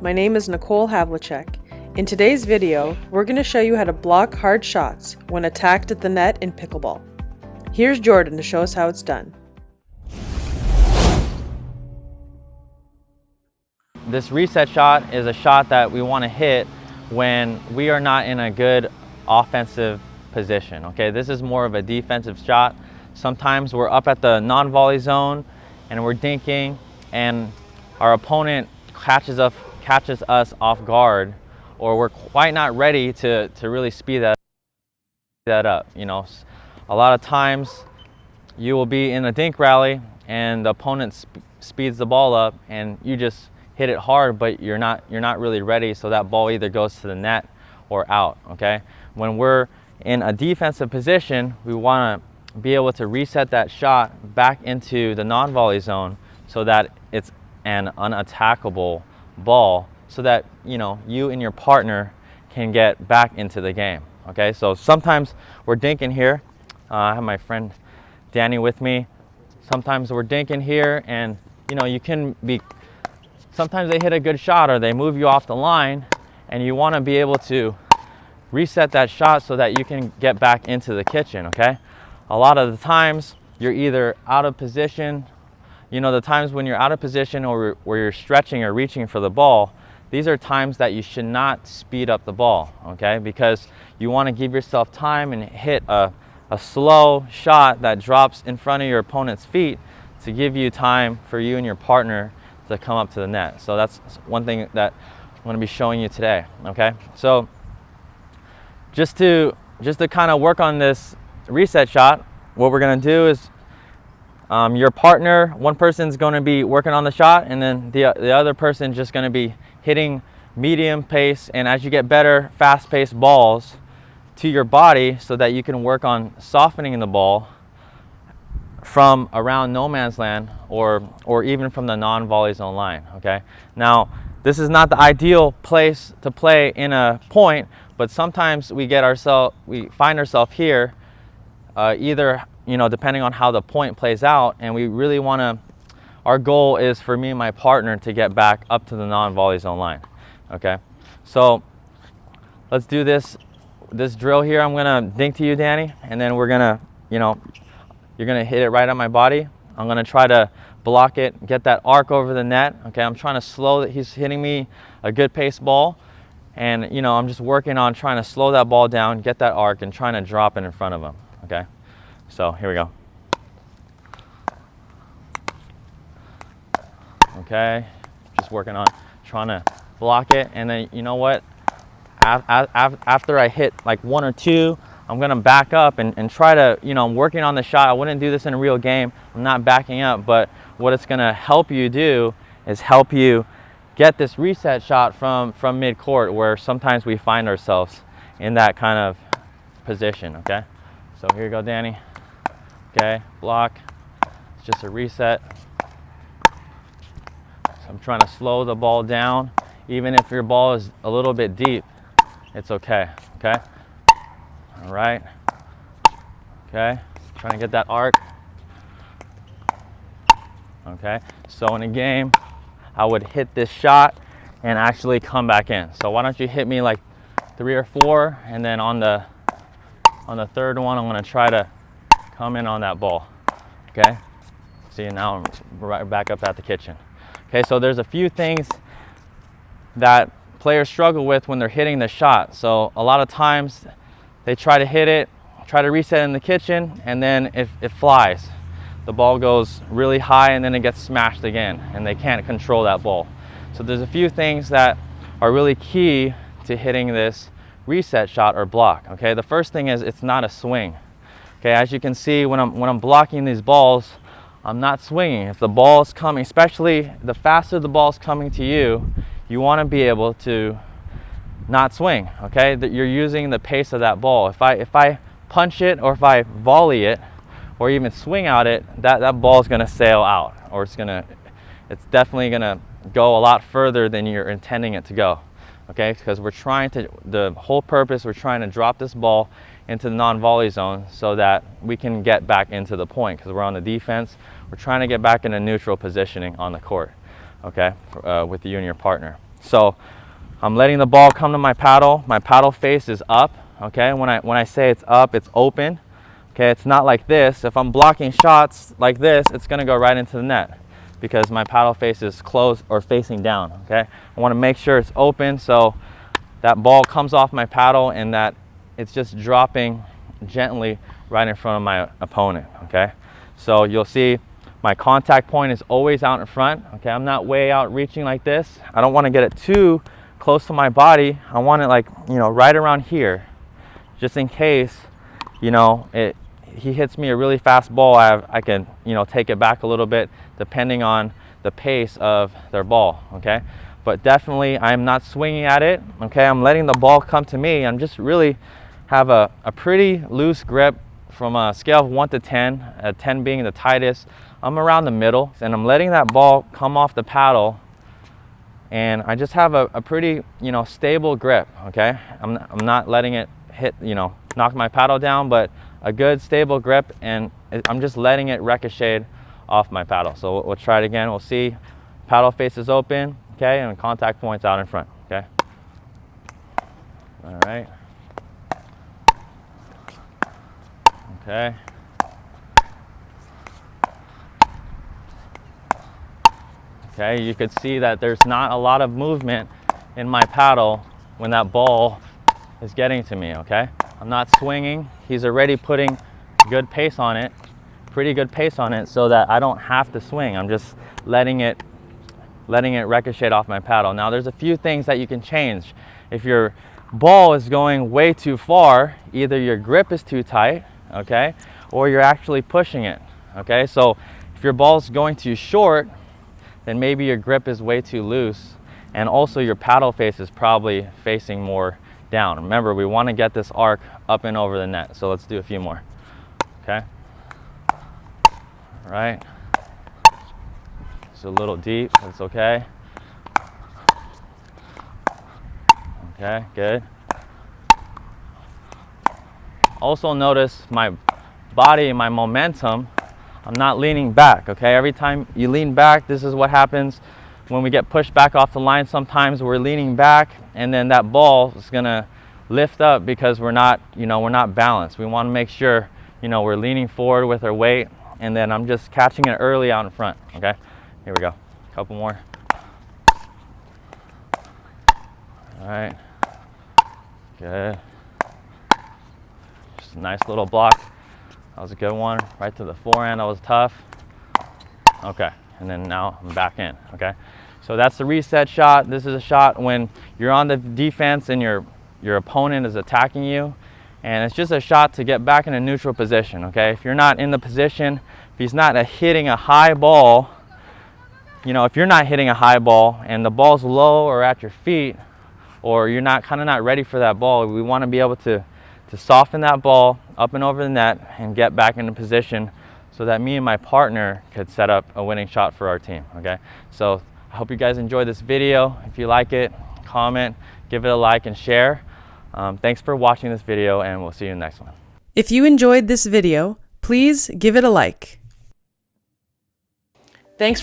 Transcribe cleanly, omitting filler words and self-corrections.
My name is Nicole Havlicek. In today's video, we're going to show you how to block hard shots when attacked at the net in pickleball. Here's Jordan to show us how it's done. This reset shot is a shot that we want to hit when we are not in a good offensive position. Okay, this is more of a defensive shot. Sometimes we're up at the non-volley zone and we're dinking and our opponent catches us off guard, or we're quite not ready to really speed that up. You know, a lot of times you will be in a dink rally and the opponent speeds the ball up and you just hit it hard, but you're not really ready, so that ball either goes to the net or out. Okay, when we're in a defensive position, we want to be able to reset that shot back into the non-volley zone so that it's an unattackable ball, so that you and your partner can get back into the game. Okay, so sometimes we're dinking here. I have my friend Danny with me. Sometimes we're dinking here, and you can be, sometimes they hit a good shot or they move you off the line, and you want to be able to reset that shot so that you can get back into the kitchen. Okay, a lot of the times you're either out of position. The times when you're out of position or where you're stretching or reaching for the ball, these are times that you should not speed up the ball, okay? Because you want to give yourself time and hit a slow shot that drops in front of your opponent's feet to give you time for you and your partner to come up to the net. So that's one thing that I'm going to be showing you today, okay? So just to kind of work on this reset shot, what we're going to do is your partner, one person's going to be working on the shot, and then the other person just going to be hitting medium pace, and as you get better fast-paced balls to your body so that you can work on softening the ball from around no man's land or even from the non-volley zone line. Okay, now this is not the ideal place to play in a point, but sometimes we find ourselves here, either depending on how the point plays out, and we really want to, our goal is for me and my partner to get back up to the non-volley zone line. Okay, so let's do this drill here. I'm gonna dink to you, Danny, and then we're gonna, you're gonna hit it right on my body. I'm gonna try to block it, get that arc over the net. Okay, I'm trying to slow that. He's hitting me a good pace ball, and I'm just working on trying to slow that ball down, get that arc, and trying to drop it in front of him. Okay. So here we go. Okay, just working on trying to block it, and then you know what? After I hit like one or two, I'm gonna back up and try to, I'm working on the shot. I wouldn't do this in a real game. I'm not backing up, but what it's gonna help you do is help you get this reset shot from mid-court, where sometimes we find ourselves in that kind of position. Okay, so here you go, Danny. Okay, block, it's just a reset. So I'm trying to slow the ball down. Even if your ball is a little bit deep, it's okay, okay? All right, okay, trying to get that arc. Okay, so in a game, I would hit this shot and actually come back in. So why don't you hit me like 3 or 4, and then on the third one, I'm gonna try to come in on that ball. Okay, see, now I'm right back up at the kitchen. Okay, so there's a few things that players struggle with when they're hitting the shot. So a lot of times they try to hit it, try to reset in the kitchen, and then it flies. The ball goes really high and then it gets smashed again, and they can't control that ball. So there's a few things that are really key to hitting this reset shot or block. Okay, the first thing is it's not a swing. Okay, as you can see, when I'm blocking these balls, I'm not swinging. If the ball is coming, especially the faster the ball is coming to you, you want to be able to not swing. Okay, that you're using the pace of that ball. If I punch it, or if I volley it, or even swing out it, that ball is going to sail out, or it's definitely going to go a lot further than you're intending it to go. Okay, because the whole purpose, we're trying to drop this ball into the non-volley zone so that we can get back into the point, because we're on the defense. We're trying to get back in a neutral positioning on the court, okay, with you and your partner. So I'm letting the ball come to my paddle. My paddle face is up, okay? When I say it's up, it's open, okay? It's not like this. If I'm blocking shots like this, it's gonna go right into the net because my paddle face is closed or facing down, okay? I wanna make sure it's open so that ball comes off my paddle and that it's just dropping gently right in front of my opponent, okay? So you'll see my contact point is always out in front, okay? I'm not way out reaching like this. I don't want to get it too close to my body. I want it like, you know, right around here, just in case, you know, he hits me a really fast ball, I can, you know, take it back a little bit depending on the pace of their ball, okay? But definitely I'm not swinging at it, okay? I'm letting the ball come to me. I'm just really have a pretty loose grip from a scale of 1 to 10, 10 being the tightest. I'm around the middle and I'm letting that ball come off the paddle, and I just have a pretty, you know, stable grip, okay? I'm not letting it hit, you know, knock my paddle down, but a good stable grip, and I'm just letting it ricochet off my paddle. So we'll try it again. We'll see paddle face is open, okay, and contact points out in front, okay? All right. Okay. Okay, you could see that there's not a lot of movement in my paddle when that ball is getting to me, okay? I'm not swinging. He's already putting good pace on it, pretty good pace on it, so that I don't have to swing. I'm just letting it ricochet off my paddle. Now there's a few things that you can change. If your ball is going way too far, either your grip is too tight, okay, or you're actually pushing it, okay? So if your ball's going too short, then maybe your grip is way too loose, and also your paddle face is probably facing more down. Remember, we want to get this arc up and over the net. So let's do a few more, okay? All right. It's a little deep, that's okay. Okay, good. Also notice my body, my momentum, I'm not leaning back, okay? Every time you lean back, this is what happens when we get pushed back off the line. Sometimes we're leaning back and then that ball is gonna lift up because we're not, you know, we're not balanced. We wanna make sure, you know, we're leaning forward with our weight, and then I'm just catching it early out in front, okay? Here we go, a couple more. All right, good. Just a nice little block. That was a good one, right to the forehand. That was tough. Okay, and then now I'm back in, okay? So that's the reset shot. This is a shot when you're on the defense and your opponent is attacking you, and it's just a shot to get back in a neutral position, okay? If you're not in the position, if he's not hitting a high ball, you know, if you're not hitting a high ball and the ball's low or at your feet, or you're not ready for that ball, we want to be able to soften that ball up and over the net and get back into position so that me and my partner could set up a winning shot for our team, okay? So I hope you guys enjoyed this video. If you like it, comment, give it a like and share. Thanks for watching this video, and we'll see you in the next one. If you enjoyed this video, please give it a like. Thanks